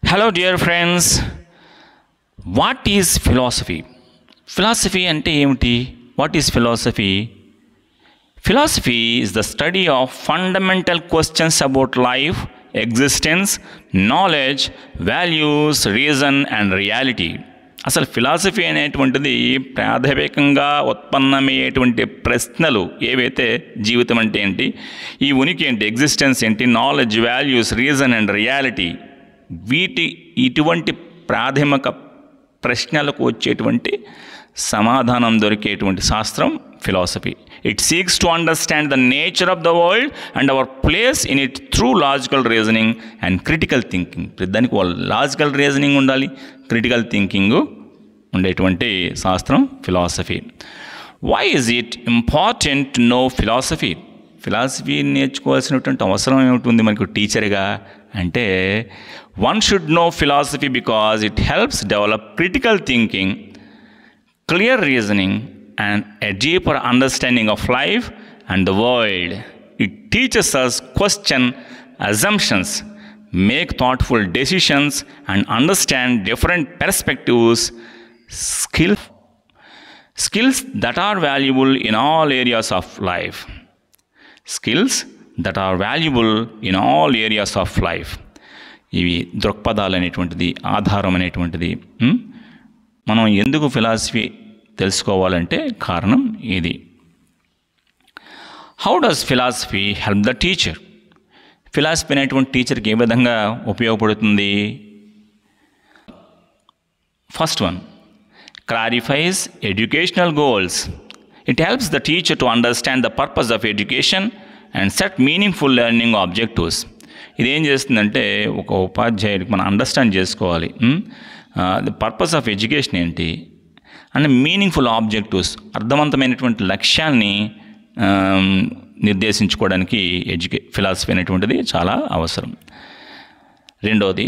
Hello, dear friends. What is philosophy? Philosophy ante emti? What is philosophy? Philosophy is the study of fundamental questions about life, existence, knowledge, values, reason and reality. అసలు philosophy అనేటువంటిది ప్రాథమికంగా ఉత్పన్నమయ్యేటువంటి ప్రశ్నలు ఏవైతే జీవితం అంటే ఏంటి, ఈ ఉనికి ఏంటి, ఎగ్జిస్టెన్స్ ఏంటి, knowledge, values, reason and reality, ఇటువంటి ప్రాథమిక ప్రశ్నలకు వచ్చేటువంటి సమాధానం దొరికేటువంటి శాస్త్రం philosophy. It seeks to understand the nature of the world and our place in it through logical reasoning and critical thinking. దానికి లాజికల్ రీజనింగ్ ఉండాలి, క్రిటికల్ థింకింగ్ ఉండేటువంటి శాస్త్రం philosophy. Why is it important to know philosophy? Philosophy నేర్చుకోవాల్సినటువంటి అవసరం ఏమిటి మనకు టీచర్గా అంటే, one should know philosophy because it helps develop critical thinking, clear reasoning and a deeper understanding of life and the world. It teaches us question assumptions, make thoughtful decisions and understand different perspectives, skills that are valuable in all areas of life. Skills that are valuable in all areas of life. ఇవి దృక్పథాలు అనేటువంటిది, ఆధారం అనేటువంటిది. మనం ఎందుకు philosophy తెలుసుకోవాలంటే కారణం ఇది. How does philosophy help the teacher? Philosophy అనేటువంటి టీచర్కి ఏ విధంగా ఉపయోగపడుతుంది? First one, clarifies educational goals. It helps the teacher to understand the purpose of education and set meaningful learning objectives. ఇదేం చేస్తుందంటే, ఒక ఉపాధ్యాయుడికి మనం అండర్స్టాండ్ చేసుకోవాలి ద పర్పస్ ఆఫ్ ఎడ్యుకేషన్ ఏంటి అండ్ మీనింగ్ఫుల్ ఆబ్జెక్టివ్స్, అర్థవంతమైనటువంటి లక్ష్యాన్ని నిర్దేశించుకోవడానికి ఫిలాసఫీ అనేటువంటిది చాలా అవసరం. రెండవది,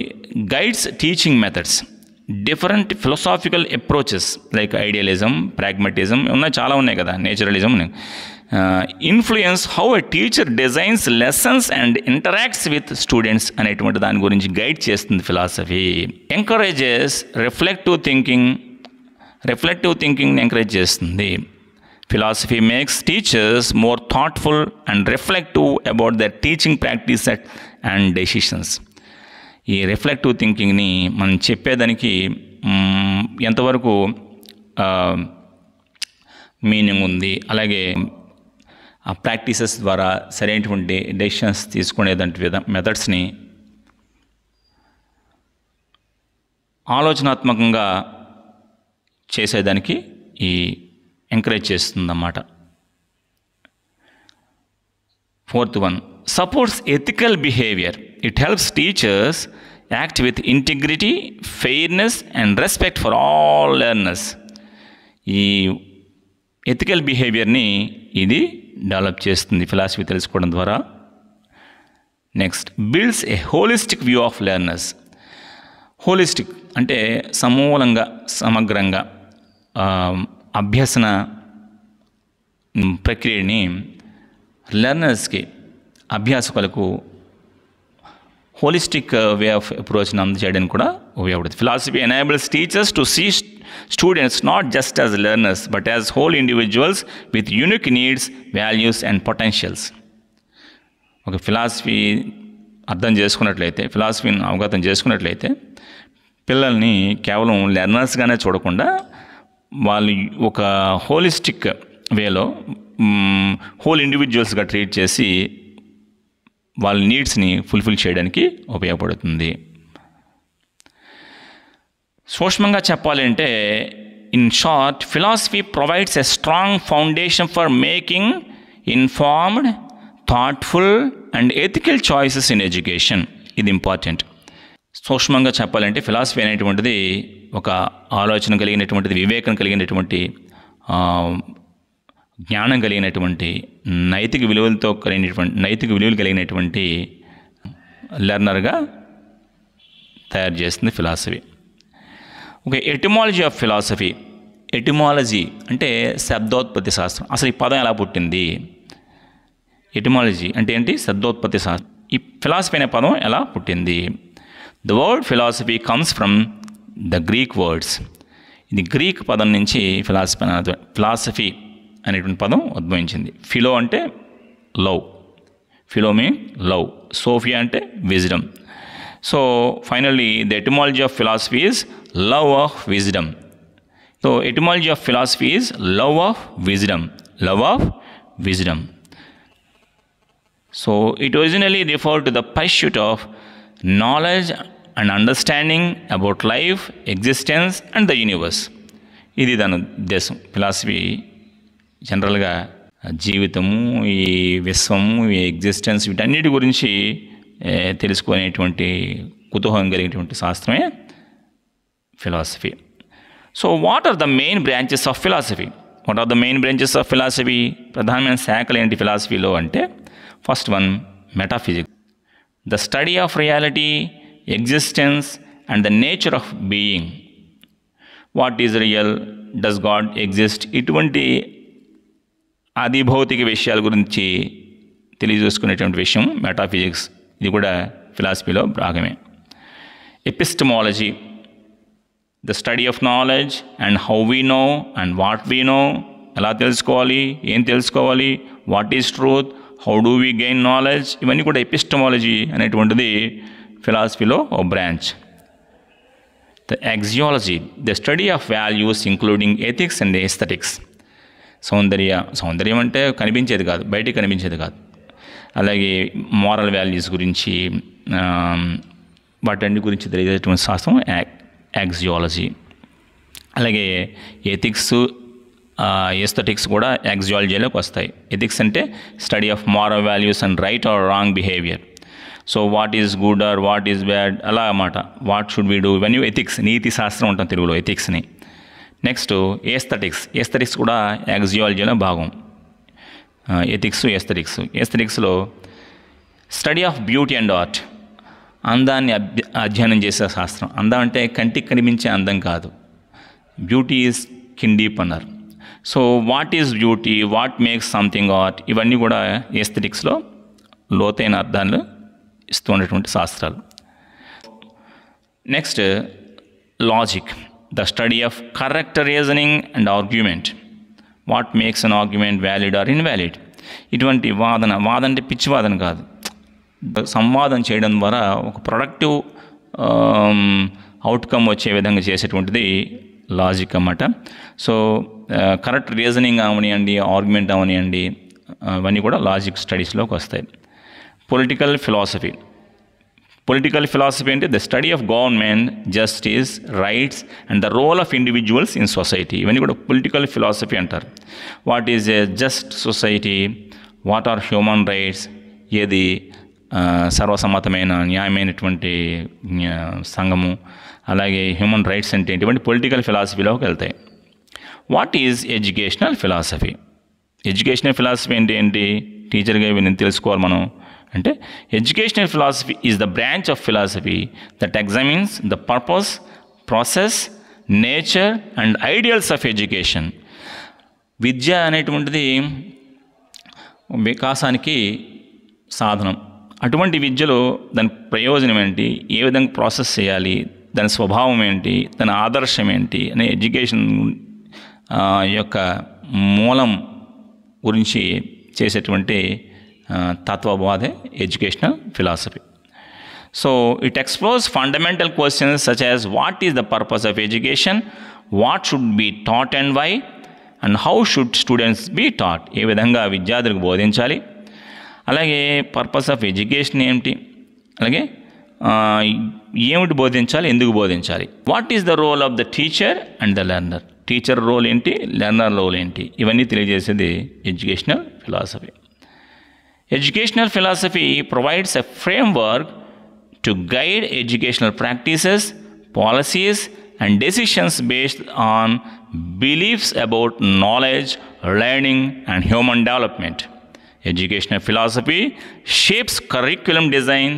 guides teaching methods. Different philosophical approaches like idealism, ప్రాగ్మటిజం చాలా ఉన్నాయి కదా, naturalism, influence how a teacher designs lessons and interacts with students అనేటువంటి దాని గురించి గైడ్ చేస్తుంది ఫిలాసఫీ. ఎంకరేజెస్ రిఫ్లెక్టివ్ థింకింగ్ని ఎంకరేజ్ చేస్తుంది. Philosophy makes teachers more thoughtful and reflective about their teaching practice and decisions. ఈ రిఫ్లెక్టివ్ థింకింగ్ని మనం చెప్పేదానికి ఎంతవరకు మీనింగ్ ఉంది, అలాగే ఆ ప్రాక్టీసెస్ ద్వారా సరైనటువంటి డెసిషన్స్ తీసుకునేదంటి మెథడ్స్ని ఆలోచనాత్మకంగా చేసేదానికి ఈ ఎంకరేజ్ చేస్తుందన్నమాట. Fourth one, supports ethical behaviour. It helps teachers act with integrity, fairness and respect for all learners. ఈ ఎథికల్ బిహేవియర్ని ఇది డెవలప్ చేస్తుంది ఫిలాసఫీ తెలుసుకోవడం ద్వారా. Next, builds a holistic view of learners. Holistic అంటే సమూలంగా, సమగ్రంగా అభ్యసన ప్రక్రియని లెర్నర్స్కి, అభ్యాసకులకు హోలిస్టిక్ వే ఆఫ్ అప్రోచ్ని అందజేయడానికి కూడా ఉపయోగపడుతుంది. Philosophy enables teachers to see students not just as learners but as whole individuals with unique needs, values and potentials. ఒక ఫిలాసఫీ అర్థం చేసుకున్నట్లయితే, ఫిలాసఫీని అవగతం చేసుకున్నట్లయితే, పిల్లల్ని కేవలం లెర్నర్స్గానే చూడకుండా వాళ్ళు ఒక హోలిస్టిక్ వేలో హోల్ ఇండివిజువల్స్గా ట్రీట్ చేసి వాళ్ళ నీడ్స్ని ఫుల్ఫిల్ చేయడానికి ఉపయోగపడుతుంది. సూక్ష్మంగా చెప్పాలంటే, in short, philosophy provides a strong foundation for making informed, thoughtful and ethical choices in education. ఇది ఇంపార్టెంట్. సూక్ష్మంగా చెప్పాలంటే ఫిలాసఫీ అనేటువంటిది ఒక ఆలోచన కలిగినటువంటిది, వివేకం కలిగినటువంటి, జ్ఞానం కలిగినటువంటి, నైతిక విలువలు కలిగినటువంటి లెర్నర్గా తయారు చేస్తుంది philosophy. Okay, etymology of philosophy. Etymology అంటే శబ్దోత్పత్తి శాస్త్రం. అసలు ఈ పదం ఎలా పుట్టింది? ఎటిమాలజీ అంటే ఏంటి? శబ్దోత్పత్తి శాస్త్రం. ఈ ఫిలాసఫీ అనే పదం ఎలా పుట్టింది? The word philosophy comes from the Greek words. ఇది గ్రీక్ పదం నుంచి ఫిలాసఫీ అనేటువంటి పదం ఉద్భవించింది. ఫిలో అంటే love, philo mean love, sophia అంటే wisdom. So finally the etymology of philosophy is love of wisdom. So etymology of philosophy is love of wisdom, love of wisdom. So it originally referred to the pursuit of knowledge and understanding about life, existence and the universe. ఇది దాని ఉద్దేశం. Philosophy జనరల్గా జీవితము, ఈ విశ్వము, ఈ existence, వీటన్నిటి గురించి తెలుసుకునేటువంటి కుతూహలం కలిగినటువంటి శాస్త్రమే philosophy. So what are the main branches of philosophy? What are the main branches of philosophy? ప్రధానమైన శాఖలు ఏంటి ఫిలాసఫీలో అంటే, first one metaphysics, the study of reality, existence and the nature of being. What is real, does God exist, ఇటువంటి ఆదిభౌతిక విషయాల గురించి తెలియజేసుకునేటువంటి విషయం మెటాఫిజిక్స్. ఇది కూడా ఫిలాసఫీలో భాగమే. Epistemology, the study of knowledge and how we know and what we know, ఎలా తెలుసుకోవాలి, ఏం తెలుసుకోవాలి, what is truth, how do we gain knowledge, ఇవన్నీ కూడా ఎపిస్టమాలజీ అనేటువంటిది ఫిలాసఫీలో ఓ branch. The axiology, the study of values including ethics and aesthetics. సౌందర్యం అంటే కనిపించేది కాదు, బయటికి కనిపించేది కాదు. అలాగే మోరల్ వాల్యూస్ గురించి, వాటన్ని గురించి తెలియజేటువంటి శాస్త్రం ఎక్సియాలజీ. అలాగే ఎథిక్స్, ఎస్థెటిక్స్ కూడా ఎక్సియాలజీలోకి వస్తాయి. ఎథిక్స్ అంటే study of moral values and right are wrong behaviour. So what is good or what is bad, అలా అన్నమాట. వాట్ షుడ్ వీ డూ, ఇవన్నీ ఎథిక్స్, నీతి శాస్త్రం ఉంటాం తెలుగులో ఎథిక్స్ని. నెక్స్ట్ ఎస్థెటిక్స్ కూడా ఎక్సియాలజీలో భాగం. ఎథిక్స్, ఎస్థెటిక్స్లో study of beauty and art, అందాన్ని అధ్యయనం చేసే శాస్త్రం. అందం అంటే కంటికి కనిపించే అందం కాదు, బ్యూటీ ఈజ్ కిండీప్ అన్నారు. So what is beauty, what makes something art, ఇవన్నీ కూడా ఎస్థెటిక్స్లో లోతైన అర్థాలు ఇస్తూ ఉన్నటువంటి శాస్త్రాలు. Next logic, the study of correct reasoning and argument. What makes an argument valid or invalid, ఇటువంటి వాదన అంటే పిచ్చి వాదన కాదు, సంవాదం చేయడం ద్వారా ఒక ప్రొడక్టివ్ అవుట్కమ్ వచ్చే విధంగా చేసేటువంటిది లాజిక్ అన్నమాట. సో కరెక్ట్ రీజనింగ్ అవనివ్వండి, ఆర్గ్యుమెంట్ అవనివ్వండి, అవన్నీ కూడా లాజిక్ స్టడీస్లోకి వస్తాయి. పొలిటికల్ ఫిలాసఫీ అంటే the study of government, justice, rights and the role of individuals in society, ఇవన్నీ కూడా పొలిటికల్ ఫిలాసఫీ అంటారు. What is a just society, what are human rights, ఏది సర్వసమ్మతమైన న్యాయమైనటువంటి సంఘము, అలాగే హ్యూమన్ రైట్స్ అంటే ఇటువంటి పొలిటికల్ ఫిలాసఫీలోకి వెళ్తాయి. What is educational philosophy? Educational philosophy అంటే ఏంటి, టీచర్గా ఇవి నేను తెలుసుకోవాలి మనం అంటే, educational philosophy is the branch of philosophy that examines the purpose, process, nature and ideals of education. విద్య అనేటువంటిది వికాసానికి సాధనం. అటువంటి విద్యలో దాని ప్రయోజనం ఏంటి, ఏ విధంగా ప్రాసెస్ చేయాలి, దాని స్వభావం ఏంటి, దాని ఆదర్శం ఏంటి అనే ఎడ్యుకేషన్ యొక్క మూలం గురించి చేసేటువంటి తత్వబోధే educational philosophy. So it explores fundamental questions such as what is the purpose of education, what should be taught and why, and how should students be taught, ఏ విధంగా విద్యార్థులకు బోధించాలి, అలాగే పర్పస్ ఆఫ్ ఎడ్యుకేషన్ ఏమిటి, అలాగే ఏమిటి బోధించాలి, ఎందుకు బోధించాలి, what is the role of the teacher and the learner, teacher role ఏంటి, లెర్నర్ రోల్ ఏంటి, ఇవన్నీ తెలియజేసేది educational philosophy. Educational philosophy provides a framework to guide educational practices, policies and decisions based on beliefs about knowledge, learning and human development. Educational philosophy shapes curriculum design,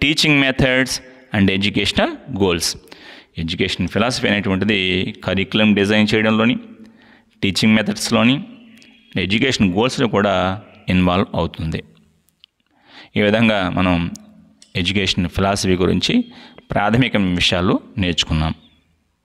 teaching methods and educational goals. Educational philosophy అనేటువంటిది curriculum design చేయడంలోని, teaching మెథడ్స్లోని, education గోల్స్లో కూడా involve అవుతుంది. ఈ విధంగా మనం education philosophy గురించి ప్రాథమిక విషయాలు నేర్చుకున్నాం.